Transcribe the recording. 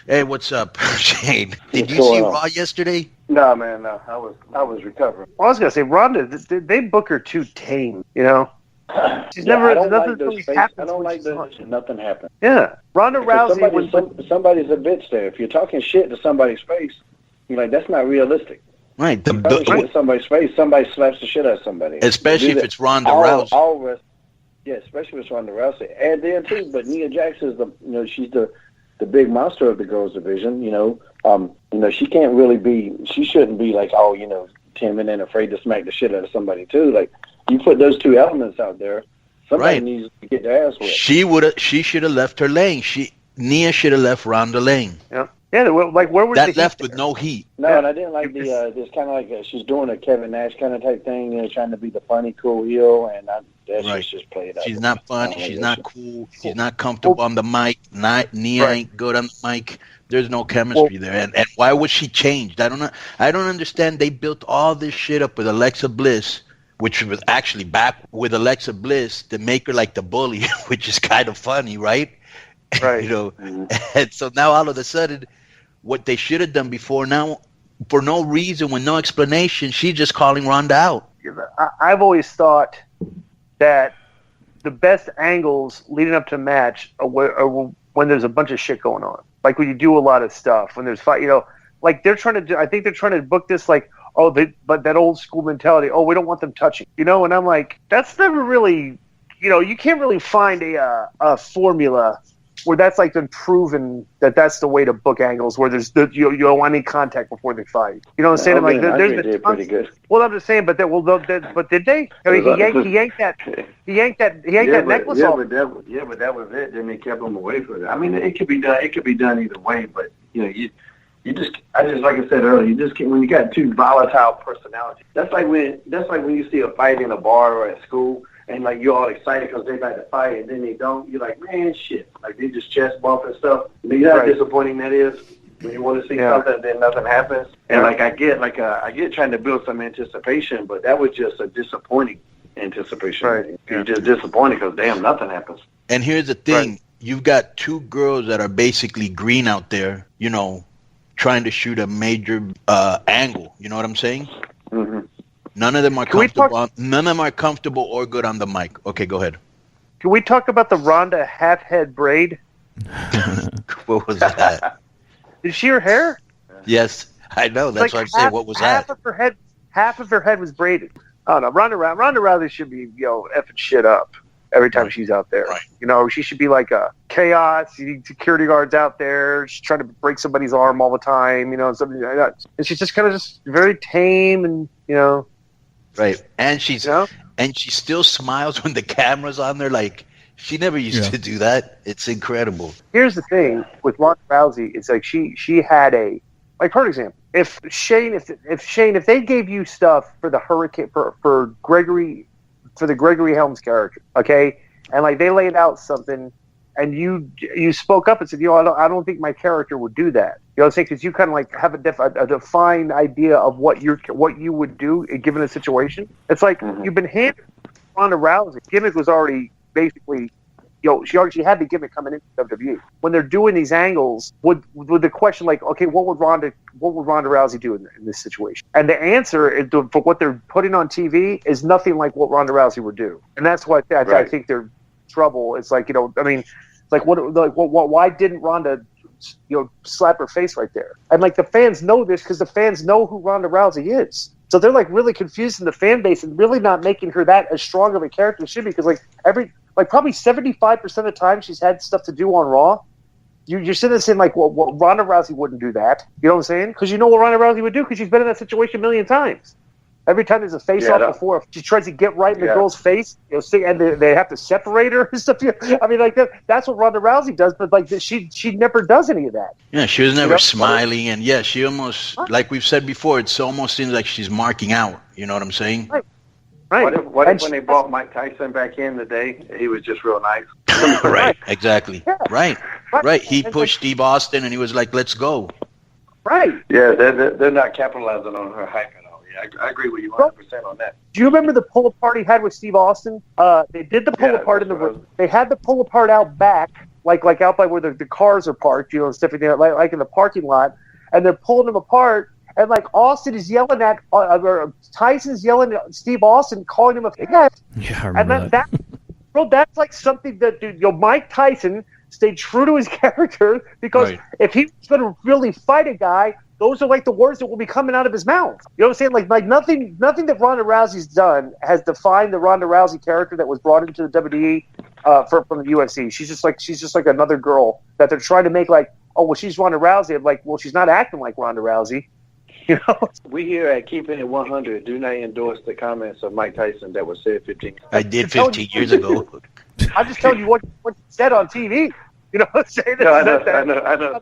Hey, what's up, Shane? Did What's you see going on? Raw yesterday? No, man, no. I was recovering. Well, I was gonna say Ronda. They book her too tame. You know, she's Yeah, never. I don't Nothing like those really face. I happens don't when like she's the on. nothing happens. Yeah, Ronda Because Rousey. somebody's a bitch there. If you're talking shit to somebody's face, you're like, that's not realistic. Right. You're talking shit to somebody's face, somebody slaps the shit out of somebody. Especially if it's Ronda Rousey. Yeah, especially if it's Ronda Rousey. And then too, but Nia Jax is she's the big monster of the girls division. She can't really be. She shouldn't be like, timid and afraid to smack the shit out of somebody too. Like, you put those two elements out there, somebody needs to get their ass whipped. She should have left her lane. Nia should have left Ronda lane. Yeah. Yeah, like where was that the left heat with there? no heat? No, and I didn't like this kind of like she's doing a Kevin Nash kind of type thing, trying to be the funny, cool heel, and that's just played out. She's not funny. She's not cool. She's not comfortable on the mic. Nia ain't good on the mic. There's no chemistry there. And why was she changed? I don't understand. They built all this shit up with Alexa Bliss, which was actually back with Alexa Bliss to make her like the bully, which is kind of funny, right? Right. And so now all of a sudden, what they should have done before now, for no reason, with no explanation, she's just calling Ronda out. I've always thought that the best angles leading up to a match are when there's a bunch of shit going on. Like when you do a lot of stuff, when there's fight, like they're trying to do. I think they're trying to book this like, but that old school mentality. Oh, we don't want them touching, and I'm like, that's never really, you can't really find a formula where that's like been proven that that's the way to book angles where there's you don't want any contact before they fight. You know what I'm saying? Like there's been pretty good. Well, I'm just saying, but did they? I mean, he yanked that necklace off. But that was it. Then they kept him away from it. I mean, it could be done. It could be done either way. But you just like I said earlier, you just can't, when you got two volatile personalities. That's like when you see a fight in a bar or at school. And, like, you're all excited because they about to fight, and then they don't. You're like, man, shit. Like, they just chest bump and stuff. You know how disappointing that is when you want to see something and then nothing happens? And, I get trying to build some anticipation, but that was just a disappointing anticipation. Right. You're just disappointed because, damn, nothing happens. And here's the thing. Right. You've got two girls that are basically green out there, trying to shoot a major angle. You know what I'm saying? Mm-hmm. None of them are comfortable. None of them are comfortable or good on the mic. Okay, go ahead. Can we talk about the Ronda half-head braid? What was that? Did she her hair? Yes, I know. That's what I'm saying. What was that? Half of her head was braided. Oh no, Ronda Rousey should be effing shit up every time she's out there. Right. She should be like a chaos. You need security guards out there. She's trying to break somebody's arm all the time. Something like that. And she's just kind of just very tame and Right, and she still smiles when the camera's on there. Like she never used to do that. It's incredible. Here's the thing with Ronda Rousey: it's like she had for example, if they gave you stuff for the Hurricane for the Gregory Helms character, okay, and like they laid out something, and you spoke up and said, I don't think my character would do that. You know what I'm saying? Because you kind of like have a defined idea of what you would do given a situation. It's like you've been handed Ronda Rousey. Gimmick was already basically, she had the gimmick coming into WWE. When they're doing these angles, would the question like, okay, what would Ronda Rousey do in this situation? And the answer for what they're putting on TV is nothing like what Ronda Rousey would do, and that's why I think they're trouble. It's like why didn't Ronda slap her face right there? And like the fans know this because the fans know who Ronda Rousey is, so they're like really confusing the fan base and really not making her that as strong of a character as she should be, because probably 75% of the time she's had stuff to do on Raw. You're sitting there saying like, well, Ronda Rousey wouldn't do that. You know what I'm saying? Because what Ronda Rousey would do, because she's been in that situation a million times. Every time there's a face-off before, she tries to get right in the girl's face, and they have to separate her and stuff. I mean, like that's what Ronda Rousey does, but like she never does any of that. Yeah, she was never smiling, and she almost, like we've said before, it almost seems like she's marking out. You know what I'm saying? Right. What if when they brought Mike Tyson back in today, he was just real nice? Right, exactly. Yeah. Right. He pushed Steve Austin, and he was like, "Let's go." Right. Yeah, they're not capitalizing on her hype. I agree with you 100% on that. Do you remember the pull apart he had with Steve Austin? They did the pull apart in the ring. They had the pull apart out back, like out by where the cars are parked, stuff like in the parking lot, and they're pulling them apart. And like Austin is yelling at, or Tyson's yelling at Steve Austin, calling him a fat. Yeah, I remember that. Bro, that's like something that Mike Tyson stayed true to his character, because if he was going to really fight a guy, those are like the words that will be coming out of his mouth. You know what I'm saying? Like nothing that Ronda Rousey's done has defined the Ronda Rousey character that was brought into the WWE from the UFC. She's just like another girl that they're trying to make like, oh well, she's Ronda Rousey. I'm like, well, she's not acting like Ronda Rousey. You know, we here at Keeping It 100 do not endorse the comments of Mike Tyson that was said 15. I did 15 years ago. I'm just telling you what he said on TV. You know what I'm saying? No, I know.